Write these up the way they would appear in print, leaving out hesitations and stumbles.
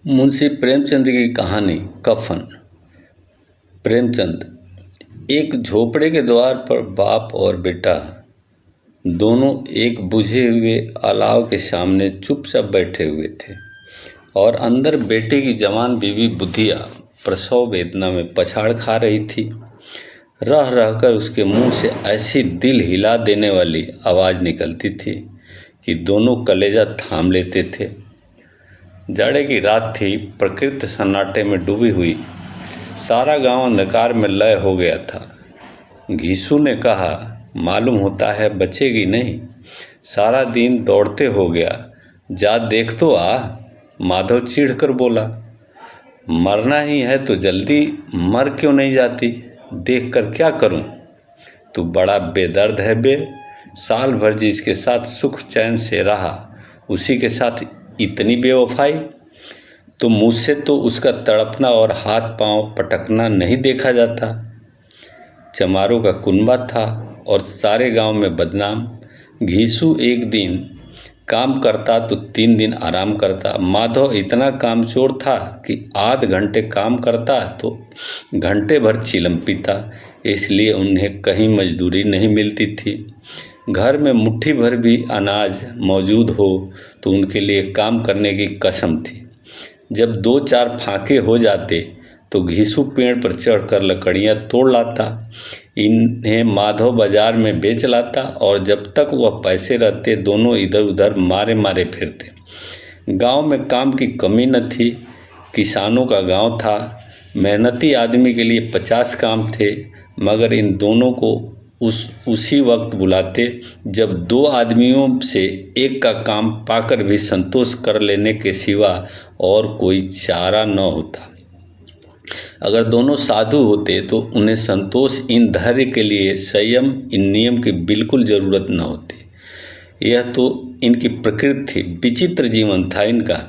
मुंशी प्रेमचंद की कहानी कफन। प्रेमचंद। एक झोपड़े के द्वार पर बाप और बेटा दोनों एक बुझे हुए अलाव के सामने चुपचाप बैठे हुए थे और अंदर बेटे की जवान बीवी बुधिया प्रसव वेदना में पछाड़ खा रही थी। रह रहकर उसके मुंह से ऐसी दिल हिला देने वाली आवाज़ निकलती थी कि दोनों कलेजा थाम लेते थे। जाड़े की रात थी। प्रकृति सन्नाटे में डूबी हुई। सारा गांव अंधकार में लय हो गया था। घीसू ने कहा, मालूम होता है बचेगी नहीं। सारा दिन दौड़ते हो गया, जा देख तो आ। माधव चिढ़ कर बोला, मरना ही है तो जल्दी मर क्यों नहीं जाती? देख कर क्या करूं? तू बड़ा बेदर्द है बे। साल भर जिसके साथ सुख चैन से रहा, उसी के साथ इतनी बेवफाई। तो मुझसे तो उसका तड़पना और हाथ पांव पटकना नहीं देखा जाता। चमारों का कुनबा था और सारे गांव में बदनाम। घीसू एक दिन काम करता तो 3 दिन आराम करता। माधव इतना कामचोर था कि आध घंटे काम करता तो घंटे भर चिलम पीता। इसलिए उन्हें कहीं मजदूरी नहीं मिलती थी। घर में मुट्ठी भर भी अनाज मौजूद हो तो उनके लिए काम करने की कसम थी। जब 2-4 फाके हो जाते तो घीसू पेड़ पर चढ़कर लकड़ियां तोड़ लाता। इन्हें माधव बाजार में बेच लाता और जब तक वह पैसे रहते दोनों इधर उधर मारे मारे फिरते। गांव में काम की कमी न थी। किसानों का गांव था। मेहनती आदमी के लिए 50 काम थे, मगर इन दोनों को उसी वक्त बुलाते जब 2 आदमियों से एक का काम पाकर भी संतोष कर लेने के सिवा और कोई चारा न होता। अगर दोनों साधु होते तो उन्हें संतोष इन धैर्य के लिए संयम इन नियम की बिल्कुल ज़रूरत न होती। यह तो इनकी प्रकृति थी। विचित्र जीवन था इनका।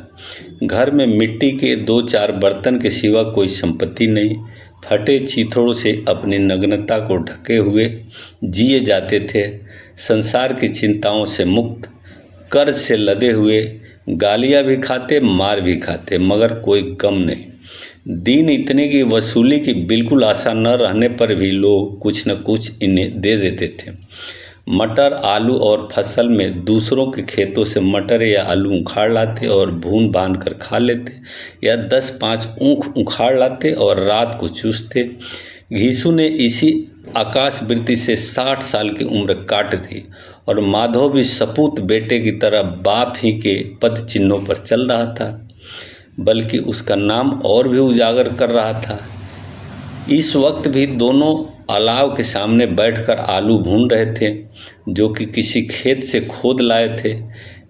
घर में मिट्टी के 2-4 बर्तन के सिवा कोई संपत्ति नहीं। फटे चीथड़ों से अपनी नग्नता को ढके हुए जिए जाते थे। संसार की चिंताओं से मुक्त, कर्ज से लदे हुए, गालियाँ भी खाते मार भी खाते, मगर कोई गम नहीं। दिन इतने की वसूली की बिल्कुल आशा न रहने पर भी लोग कुछ न कुछ इन्हें दे देते थे। मटर आलू और फसल में दूसरों के खेतों से मटर या आलू उखाड़ लाते और भून बांध कर खा लेते, या 10-5 ऊख उखाड़ लाते और रात को चूसते। घीसू ने इसी आकाशवृत्ति से 60 साल की उम्र काट दी और माधव भी सपूत बेटे की तरह बाप ही के पद चिन्हों पर चल रहा था, बल्कि उसका नाम और भी उजागर कर रहा था। इस वक्त भी दोनों अलाव के सामने बैठकर आलू भून रहे थे, जो कि किसी खेत से खोद लाए थे।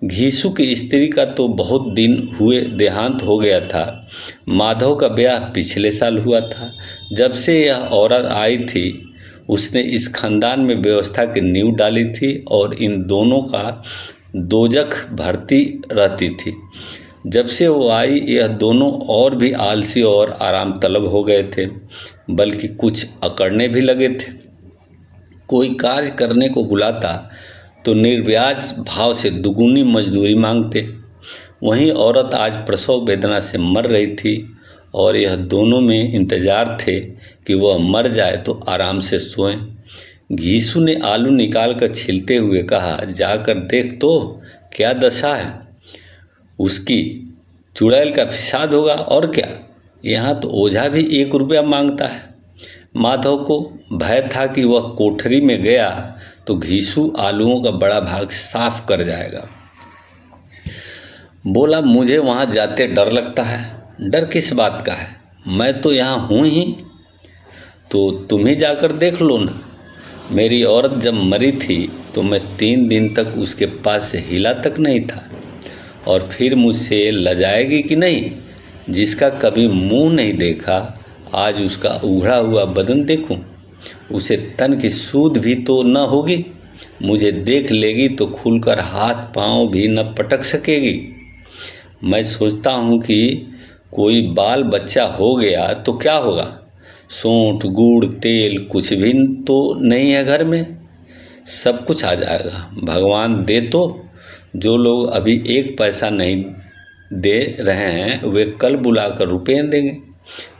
घीसू की स्त्री का तो बहुत दिन हुए देहांत हो गया था। माधव का ब्याह पिछले साल हुआ था। जब से यह औरत आई थी उसने इस खानदान में व्यवस्था की नींव डाली थी और इन दोनों का दोजख भरती रहती थी। जब से वो आई यह दोनों और भी आलसी और आराम तलब हो गए थे, बल्कि कुछ अकड़ने भी लगे थे। कोई कार्य करने को बुलाता तो निर्व्याज भाव से दुगुनी मजदूरी मांगते। वहीं औरत आज प्रसव वेदना से मर रही थी और यह दोनों में इंतजार थे कि वह मर जाए तो आराम से सोएं। घीसू ने आलू निकाल कर छीलते हुए कहा, जाकर देख तो क्या दशा है उसकी। चुड़ैल का फिसाद होगा और क्या। यहाँ तो ओझा भी 1 रुपया मांगता है। माधव को भय था कि वह कोठरी में गया तो घीसू आलूओं का बड़ा भाग साफ कर जाएगा। बोला, मुझे वहाँ जाते डर लगता है। डर किस बात का है, मैं तो यहाँ हूँ ही। तो तुम ही जाकर देख लो ना। मेरी औरत जब मरी थी तो मैं 3 दिन तक उसके पास से हिला तक नहीं था, और फिर मुझसे लजाएगी कि नहीं। जिसका कभी मुंह नहीं देखा आज उसका उघड़ा हुआ बदन देखूं। उसे तन की सूध भी तो न होगी। मुझे देख लेगी तो खुलकर हाथ पांव भी न पटक सकेगी। मैं सोचता हूँ कि कोई बाल बच्चा हो गया तो क्या होगा। सोंठ गुड़ तेल कुछ भी तो नहीं है घर में। सब कुछ आ जाएगा, भगवान दे तो। जो लोग अभी 1 पैसा नहीं दे रहे हैं वे कल बुलाकर रुपये देंगे।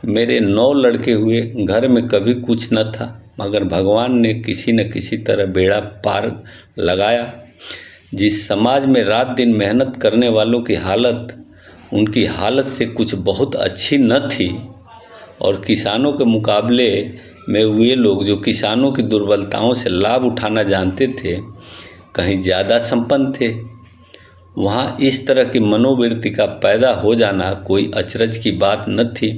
मेरे 9 लड़के हुए, घर में कभी कुछ न था, मगर भगवान ने किसी न किसी तरह बेड़ा पार लगाया। जिस समाज में रात दिन मेहनत करने वालों की हालत उनकी हालत से कुछ बहुत अच्छी न थी, और किसानों के मुकाबले में वे लोग जो किसानों की दुर्बलताओं से लाभ उठाना जानते थे कहीं ज़्यादा संपन्न थे, वहाँ इस तरह की मनोवृत्ति का पैदा हो जाना कोई अचरज की बात न थी।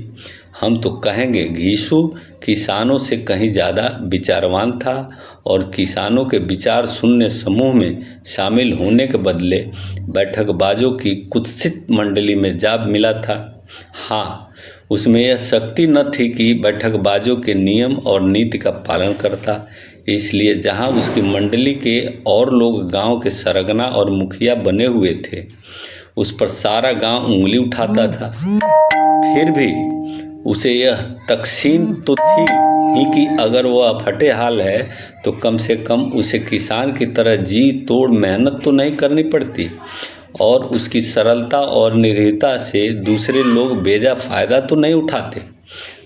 हम तो कहेंगे घीसू किसानों से कहीं ज़्यादा विचारवान था, और किसानों के विचार शून्य समूह में शामिल होने के बदले बैठकबाजों की कुत्सित मंडली में जा मिला था। हाँ, उसमें यह शक्ति न थी कि बैठकबाजों के नियम और नीति का पालन करता, इसलिए जहाँ उसकी मंडली के और लोग गांव के सरगना और मुखिया बने हुए थे, उस पर सारा गांव उंगली उठाता था। फिर भी उसे यह तकसीन तो थी ही कि अगर वह फटे हाल है तो कम से कम उसे किसान की तरह जी तोड़ मेहनत तो नहीं करनी पड़ती, और उसकी सरलता और निर्भीकता से दूसरे लोग बेजा फ़ायदा तो नहीं उठाते।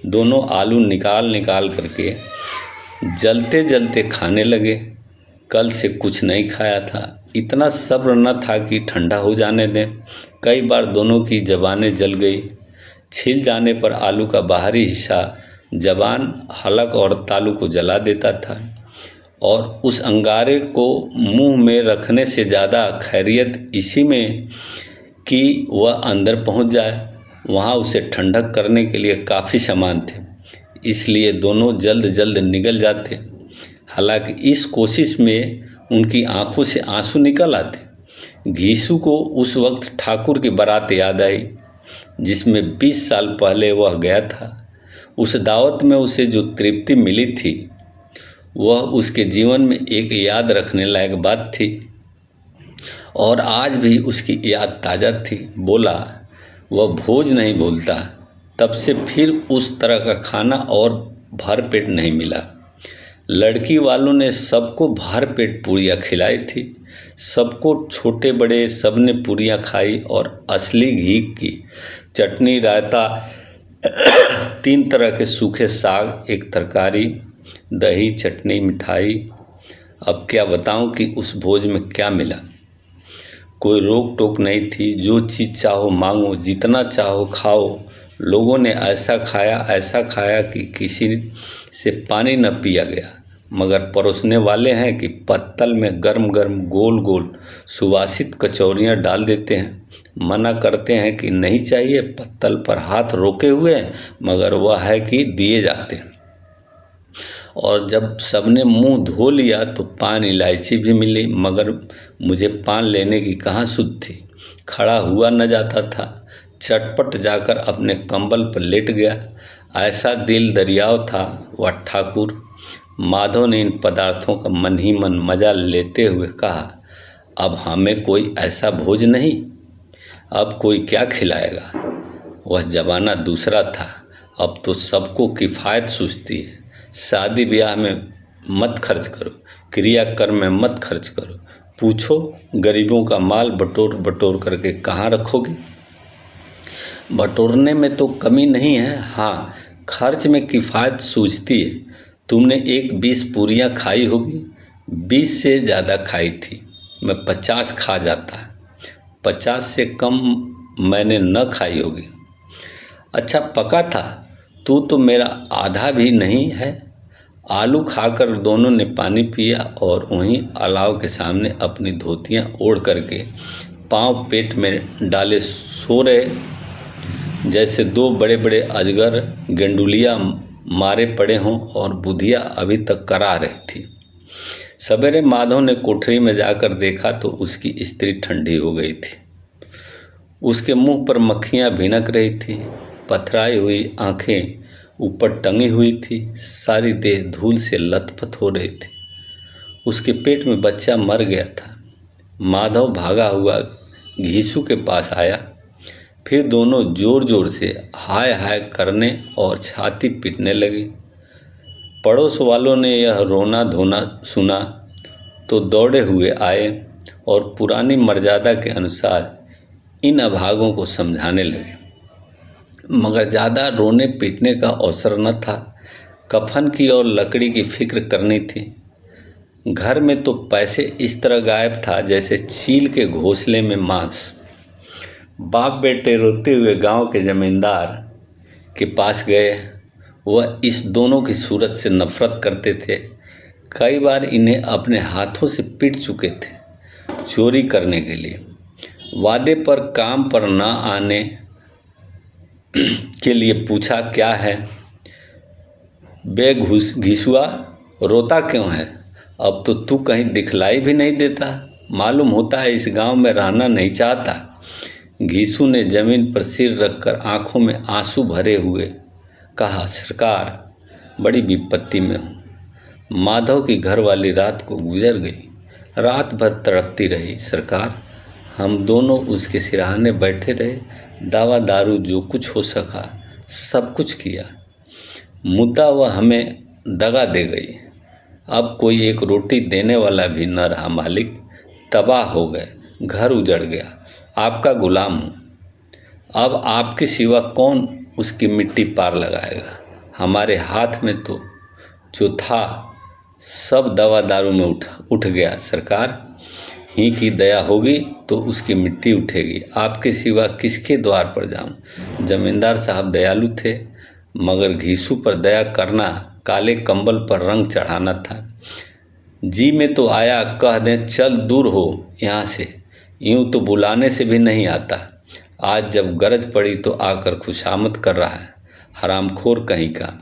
दोनों आलू निकाल निकाल करके जलते जलते खाने लगे। कल से कुछ नहीं खाया था, इतना सब्र न था कि ठंडा हो जाने दें। कई बार दोनों की ज़बानें जल गई। छिल जाने पर आलू का बाहरी हिस्सा ज़बान, हलक और तालू को जला देता था, और उस अंगारे को मुंह में रखने से ज़्यादा खैरियत इसी में कि वह अंदर पहुंच जाए। वहां उसे ठंडक करने के लिए काफ़ी सामान थे, इसलिए दोनों जल्द जल्द निकल जाते। हालांकि इस कोशिश में उनकी आंखों से आंसू निकल आते। घीसू को उस वक्त ठाकुर की बारात याद आई, जिसमें 20 साल पहले वह गया था। उस दावत में उसे जो तृप्ति मिली थी वह उसके जीवन में एक याद रखने लायक बात थी, और आज भी उसकी याद ताज़ा थी। बोला, वह भोज नहीं भूलता। तब से फिर उस तरह का खाना और भरपेट नहीं मिला। लड़की वालों ने सबको भरपेट पूरियाँ खिलाई थी। सबको, छोटे बड़े, सब ने पूरियाँ खाई, और असली घी की चटनी, रायता, 3 तरह के सूखे साग, एक तरकारी, दही, चटनी, मिठाई। अब क्या बताऊं कि उस भोज में क्या मिला। कोई रोक टोक नहीं थी, जो चीज़ चाहो मांगो, जितना चाहो खाओ। लोगों ने ऐसा खाया कि किसी से पानी न पिया गया, मगर परोसने वाले हैं कि पत्तल में गर्म गर्म गोल गोल सुवासित कचौरियाँ डाल देते हैं। मना करते हैं कि नहीं चाहिए, पत्तल पर हाथ रोके हुए हैं, मगर वह है कि दिए जाते हैं। और जब सबने मुंह धो लिया तो पान इलायची भी मिली, मगर मुझे पान लेने की कहाँ सुध थी। खड़ा हुआ न जाता था। चटपट जाकर अपने कंबल पर लेट गया। ऐसा दिल दरियाव था वह ठाकुर। माधव ने इन पदार्थों का मन ही मन मजा लेते हुए कहा, अब हमें कोई ऐसा भोज नहीं, अब कोई क्या खिलाएगा। वह ज़माना दूसरा था। अब तो सबको किफ़ायत सूझती है। शादी ब्याह में मत खर्च करो, क्रियाकर्म में मत खर्च करो। पूछो, गरीबों का माल बटोर बटोर करके कहाँ रखोगे। बटोरने में तो कमी नहीं है, हाँ खर्च में किफ़ायत सूझती है। तुमने एक 20 पूरियाँ खाई होगी, 20 से ज़्यादा खाई थी। मैं 50 खा जाता, 50 से कम मैंने न खाई होगी। अच्छा पका था, तू तो मेरा आधा भी नहीं है। आलू खाकर दोनों ने पानी पिया, और वहीं अलाव के सामने अपनी धोतियाँ ओढ़ करके पाँव पेट में डाले सो रहे, जैसे 2 बड़े बड़े अजगर गेंडुलिया मारे पड़े हों और बुधिया अभी तक करा रही थी। सवेरे माधव ने कोठरी में जाकर देखा तो उसकी स्त्री ठंडी हो गई थी। उसके मुंह पर मक्खियाँ भिनक रही थी। पथराई हुई आंखें ऊपर टंगी हुई थी। सारी देह धूल से लथपथ हो रही थी। उसके पेट में बच्चा मर गया था। माधव भागा हुआ घीसू के पास आया। फिर दोनों जोर जोर से हाय हाय करने और छाती पीटने लगे। पड़ोस वालों ने यह रोना धोना सुना तो दौड़े हुए आए और पुरानी मर्यादा के अनुसार इन अभागों को समझाने लगे, मगर ज़्यादा रोने पीटने का अवसर न था। कफन की और लकड़ी की फिक्र करनी थी। घर में तो पैसे इस तरह गायब था जैसे चील के घोंसले में मांस। बाप बेटे रोते हुए गांव के जमींदार के पास गए। वह इस दोनों की सूरत से नफरत करते थे। कई बार इन्हें अपने हाथों से पीट चुके थे चोरी करने के लिए। वादे पर काम पर न आने के लिए पूछा, क्या है बे घिसुआ, रोता क्यों है? अब तो तू कहीं दिखलाई भी नहीं देता, मालूम होता है इस गांव में रहना नहीं चाहता। घीसू ने जमीन पर सिर रखकर आंखों में आंसू भरे हुए कहा, सरकार, बड़ी विपत्ति में हूँ। माधव की घरवाली रात को गुजर गई। रात भर तड़पती रही। सरकार, हम दोनों उसके सिरहाने बैठे रहे, दवा दारू जो कुछ हो सका सब कुछ किया। मुद्दा वह हमें दगा दे गई। अब कोई एक रोटी देने वाला भी न रहा मालिक। तबाह हो गए, घर उजड़ गया। आपका गुलाम हूँ। अब आपके सिवा कौन उसकी मिट्टी पार लगाएगा? हमारे हाथ में तो जो था सब दवा दारू में उठ गया। सरकार ही की दया होगी तो उसकी मिट्टी उठेगी। आपके सिवा किसके द्वार पर जाऊं? जमींदार साहब दयालु थे, मगर घीसू पर दया करना काले कंबल पर रंग चढ़ाना था। जी में तो आया, कह दें चल दूर हो यहाँ से, यूं तो बुलाने से भी नहीं आता। आज जब गरज पड़ी तो आकर खुशामद कर रहा है। हरामखोर कहीं का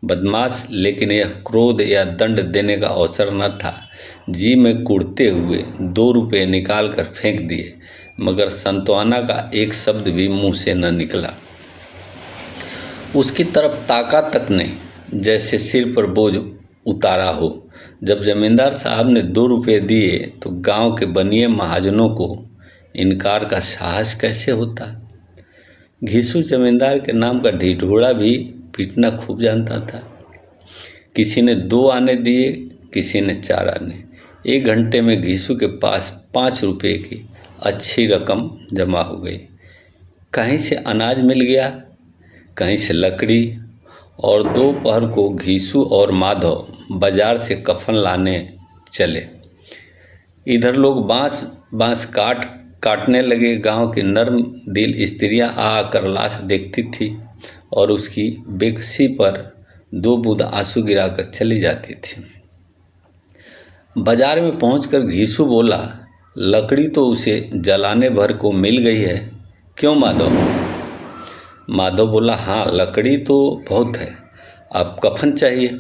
बदमाश। लेकिन यह क्रोध या दंड देने का अवसर न था। जी में कुड़ते हुए 2 रुपये निकाल कर फेंक दिए, मगर संतवाना का एक शब्द भी मुंह से न निकला। उसकी तरफ ताका तक नहीं, जैसे सिर पर बोझ उतारा हो। जब जमींदार साहब ने 2 रुपये दिए तो गांव के बनिए महाजनों को इनकार का साहस कैसे होता? घीसू जमींदार के नाम का ढिढोरा भी पीटना खूब जानता था। किसी ने 2 आने दिए, किसी ने 4 आने। 1 घंटे में घीसू के पास 5 रुपये की अच्छी रकम जमा हो गई। कहीं से अनाज मिल गया, कहीं से लकड़ी, और दोपहर को घीसू और माधव बाजार से कफन लाने चले। इधर लोग बांस काटने लगे। गांव की नर्म दिल स्त्रियां आकर लाश देखती थी और उसकी बेकसी पर 2 बूंद आंसू गिराकर चली जाती थी। बाजार में पहुंचकर घीसू बोला, लकड़ी तो उसे जलाने भर को मिल गई है, क्यों माधव? माधव बोला, हाँ लकड़ी तो बहुत है, अब कफन चाहिए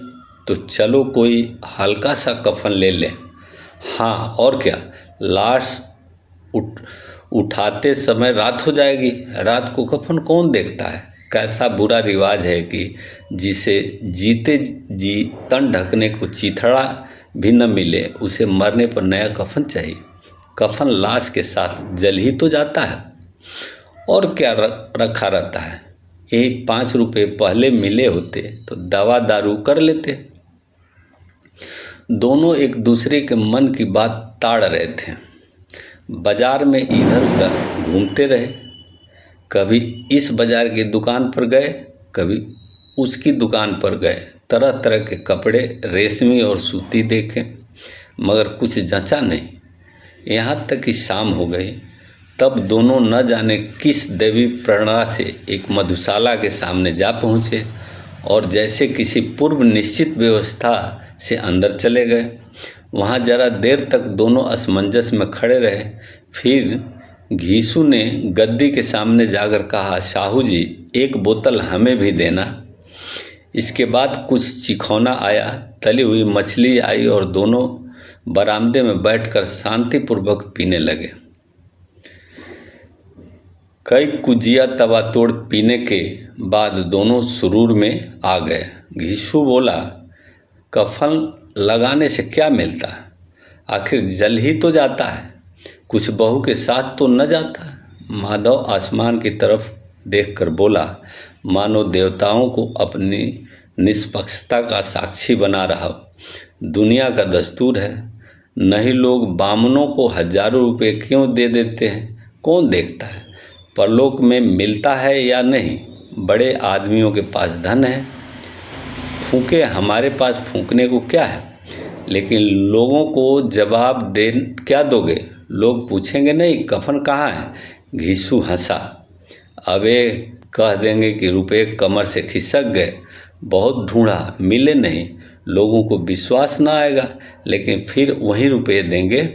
तो चलो कोई हल्का सा कफन ले लें। हाँ और क्या, लाश उठाते समय रात हो जाएगी। रात को कफन कौन देखता है? कैसा बुरा रिवाज है कि जिसे जीते जी तन ढकने को चीथड़ा भी न मिले, उसे मरने पर नया कफन चाहिए। कफन लाश के साथ जल ही तो जाता है, और क्या रखा रहता है? यही 5 रुपये पहले मिले होते तो दवा दारू कर लेते। दोनों एक दूसरे के मन की बात ताड़ रहे थे। बाजार में इधर उधर घूमते रहे। कभी इस बाजार की दुकान पर गए, कभी उसकी दुकान पर गए। तरह तरह के कपड़े, रेशमी और सूती देखे, मगर कुछ जंचा नहीं। यहाँ तक कि शाम हो गई। तब दोनों न जाने किस देवी प्रेरणा से एक मधुशाला के सामने जा पहुँचे और जैसे किसी पूर्व निश्चित व्यवस्था से अंदर चले गए। वहाँ जरा देर तक दोनों असमंजस में खड़े रहे। फिर घीसू ने गद्दी के सामने जाकर कहा, साहू जी, 1 बोतल हमें भी देना। इसके बाद कुछ चिखौना आया, तली हुई मछली आई और दोनों बरामदे में बैठकर शांतिपूर्वक पीने लगे। कई कुजिया तवा तोड़ पीने के बाद दोनों सुरूर में आ गए। घीसू बोला, कफन लगाने से क्या मिलता है? आखिर जल ही तो जाता है, कुछ बहू के साथ तो न जाता। माधव आसमान की तरफ देखकर बोला, मानो देवताओं को अपनी निष्पक्षता का साक्षी बना रहा हो। दुनिया का दस्तूर है, नहीं लोग बामनों को हजारों रुपए क्यों दे देते हैं? कौन देखता है? परलोक में मिलता है या नहीं? बड़े आदमियों के पास धन है, फूके, हमारे पास फूकने को क्या है? लेकिन लोगों को जवाब दे क्या दोगे? लोग पूछेंगे नहीं कफन कहाँ है? घीसू हंसा। अबे कह देंगे कि रुपए कमर से खिसक गए, बहुत ढूंढा मिले नहीं। लोगों को विश्वास ना आएगा, लेकिन फिर वही रुपए देंगे।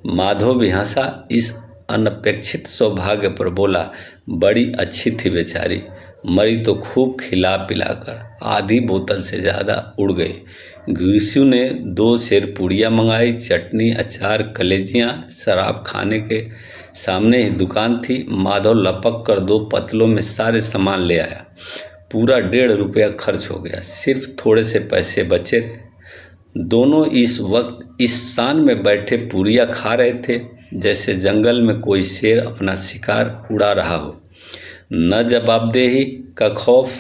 माधव भी हंसा इस अनपेक्षित सौभाग्य पर, बोला, बड़ी अच्छी थी बेचारी, मरी तो खूब खिला पिलाकर, आधी बोतल से ज़्यादा उड़ गई। घीसू ने 2 सेर पूड़ियाँ मंगाई, चटनी, अचार, कलेजियाँ। शराब खाने के सामने ही दुकान थी। माधव लपक कर 2 पतलों में सारे सामान ले आया। पूरा 1.5 रुपया खर्च हो गया, सिर्फ थोड़े से पैसे बचे रहे। दोनों इस वक्त इस शान में बैठे पूरियाँ खा रहे थे जैसे जंगल में कोई शेर अपना शिकार उड़ा रहा हो। न जवाबदेही का खौफ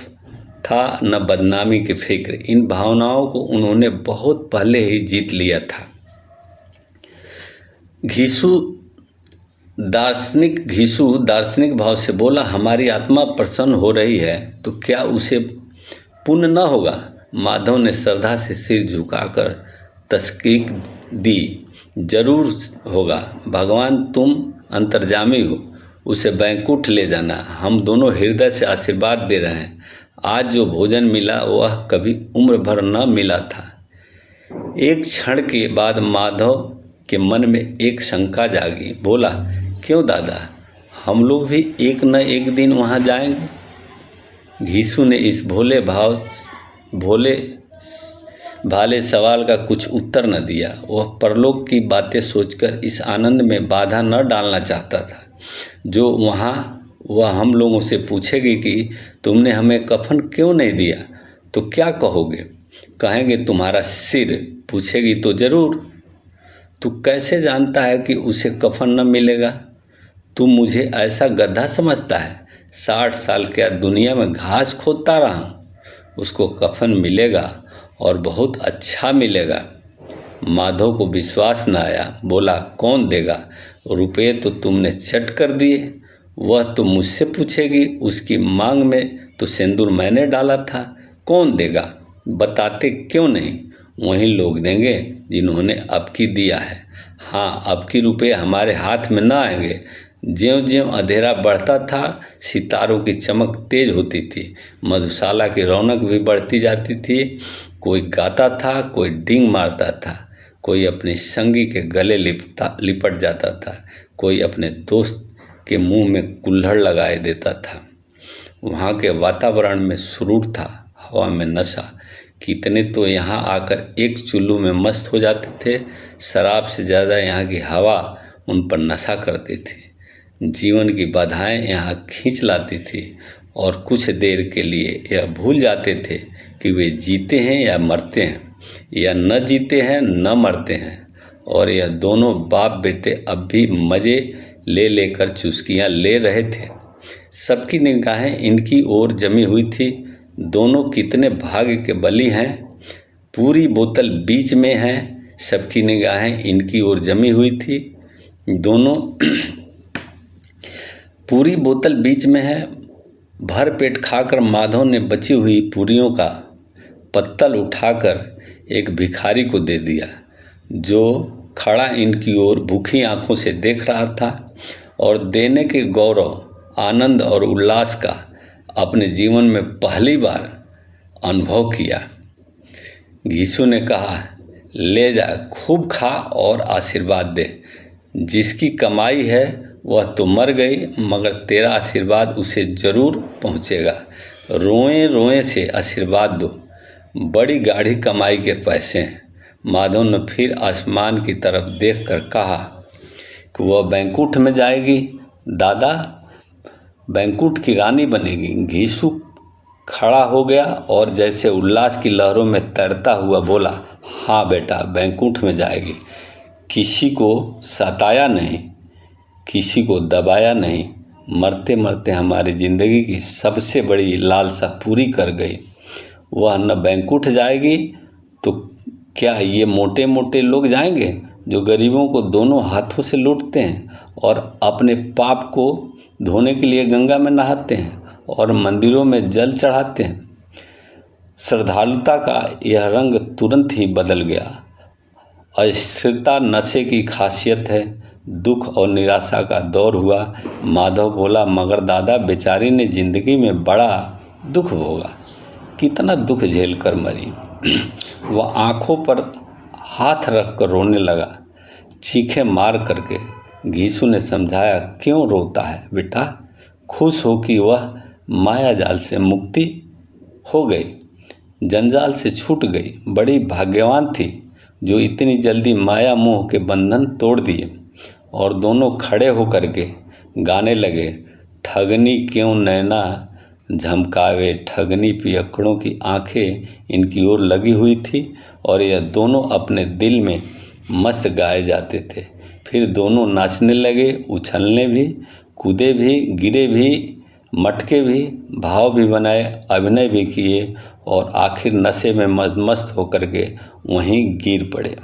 था, न बदनामी की फिक्र। इन भावनाओं को उन्होंने बहुत पहले ही जीत लिया था। घीसू दार्शनिक भाव से बोला, हमारी आत्मा प्रसन्न हो रही है तो क्या उसे पुण्य न होगा? माधव ने श्रद्धा से सिर झुकाकर तस्कीक दी, जरूर होगा। भगवान तुम अंतर्जामी हो, उसे बैंकुट ले जाना। हम दोनों हृदय से आशीर्वाद दे रहे हैं। आज जो भोजन मिला वह कभी उम्र भर न मिला था। एक क्षण के बाद माधव के मन में एक शंका जागी। बोला, क्यों दादा, हम लोग भी एक न एक दिन वहाँ जाएंगे? घीसू ने इस भोले भाले सवाल का कुछ उत्तर न दिया। वह परलोक की बातें सोचकर इस आनंद में बाधा न डालना चाहता था जो वह हम लोगों से पूछेगी कि तुमने हमें कफन क्यों नहीं दिया, तो क्या कहोगे? कहेंगे तुम्हारा सिर। पूछेगी तो जरूर। तू कैसे जानता है कि उसे कफन न मिलेगा? तू मुझे ऐसा गधा समझता है? 60 साल क्या दुनिया में घास खोदता रहा हूँ। उसको कफन मिलेगा और बहुत अच्छा मिलेगा। माधव को विश्वास न आया। बोला, कौन देगा? रुपये तो तुमने चट कर दिए। वह तो मुझसे पूछेगी, उसकी मांग में तो सिंदूर मैंने डाला था। कौन देगा? बताते क्यों नहीं? वही लोग देंगे जिन्होंने अबकी दिया है। हाँ, अबकी रुपये हमारे हाथ में न आएंगे। ज्यों-ज्यों अंधेरा बढ़ता था, सितारों की चमक तेज होती थी, मधुशाला की रौनक भी बढ़ती जाती थी। कोई गाता था, कोई डींग मारता था, कोई अपनी संगी के गले लिपट जाता था, कोई अपने दोस्त के मुंह में कुल्हड़ लगाए देता था। वहाँ के वातावरण में सुरूर था, हवा में नशा। कितने तो यहाँ आकर एक चुल्लू में मस्त हो जाते थे। शराब से ज़्यादा यहाँ की हवा उन पर नशा करती थी। जीवन की बाधाएं यहाँ खींच लाती थी और कुछ देर के लिए यह भूल जाते थे कि वे जीते हैं या मरते हैं, या न जीते हैं न मरते हैं। और यह दोनों बाप बेटे अब भी मज़े ले लेकर चुस्कियाँ ले रहे थे। सबकी निगाहें इनकी ओर जमी हुई थी। दोनों कितने भाग्य के बली हैं। पूरी बोतल बीच में है, सबकी निगाहें इनकी ओर जमी हुई थी। दोनों पूरी बोतल बीच में है। भर पेट खाकर माधव ने बची हुई पूरियों का पत्तल उठाकर एक भिखारी को दे दिया, जो खड़ा इनकी ओर भूखी आंखों से देख रहा था और देने के गौरव, आनंद और उल्लास का अपने जीवन में पहली बार अनुभव किया। घीसू ने कहा, ले जा, खूब खा और आशीर्वाद दे। जिसकी कमाई है वह तो मर गई, मगर तेरा आशीर्वाद उसे जरूर पहुँचेगा। रोए रोए से आशीर्वाद दो, बड़ी गाढ़ी कमाई के पैसे हैं। माधव ने फिर आसमान की तरफ देखकर कहा कि वह बैंकुट में जाएगी, दादा बैंकुट की रानी बनेगी। घीसू खड़ा हो गया और जैसे उल्लास की लहरों में तैरता हुआ बोला, हाँ बेटा, बैंकुट में जाएगी। किसी को सताया नहीं, किसी को दबाया नहीं, मरते मरते हमारी ज़िंदगी की सबसे बड़ी लालसा पूरी कर गई। वह न बैंकुट जाएगी तो क्या ये मोटे मोटे लोग जाएंगे जो गरीबों को दोनों हाथों से लूटते हैं और अपने पाप को धोने के लिए गंगा में नहाते हैं और मंदिरों में जल चढ़ाते हैं। श्रद्धालुता का यह रंग तुरंत ही बदल गया। अस्थिरता नशे की खासियत है। दुख और निराशा का दौर हुआ। माधव बोला, मगर दादा बेचारी ने जिंदगी में बड़ा दुख भोगा, कितना दुख झेल कर मरी। वह आंखों पर हाथ रख कर रोने लगा, चीखें मार करके। घीसू ने समझाया, क्यों रोता है बेटा, खुश हो कि वह माया जाल से मुक्ति हो गई, जंजाल से छूट गई। बड़ी भाग्यवान थी जो इतनी जल्दी माया मोह के बंधन तोड़ दिए। और दोनों खड़े होकर के गाने लगे, ठगनी क्यों नैना झमकावे, ठगनी पियक्कड़ों की आंखें इनकी ओर लगी हुई थी और यह दोनों अपने दिल में मस्त गाए जाते थे। फिर दोनों नाचने लगे, उछलने भी, कूदे भी, गिरे भी, मटके भी, भाव भी बनाए, अभिनय भी किए और आखिर नशे में मस्त होकर के वहीं गिर पड़े।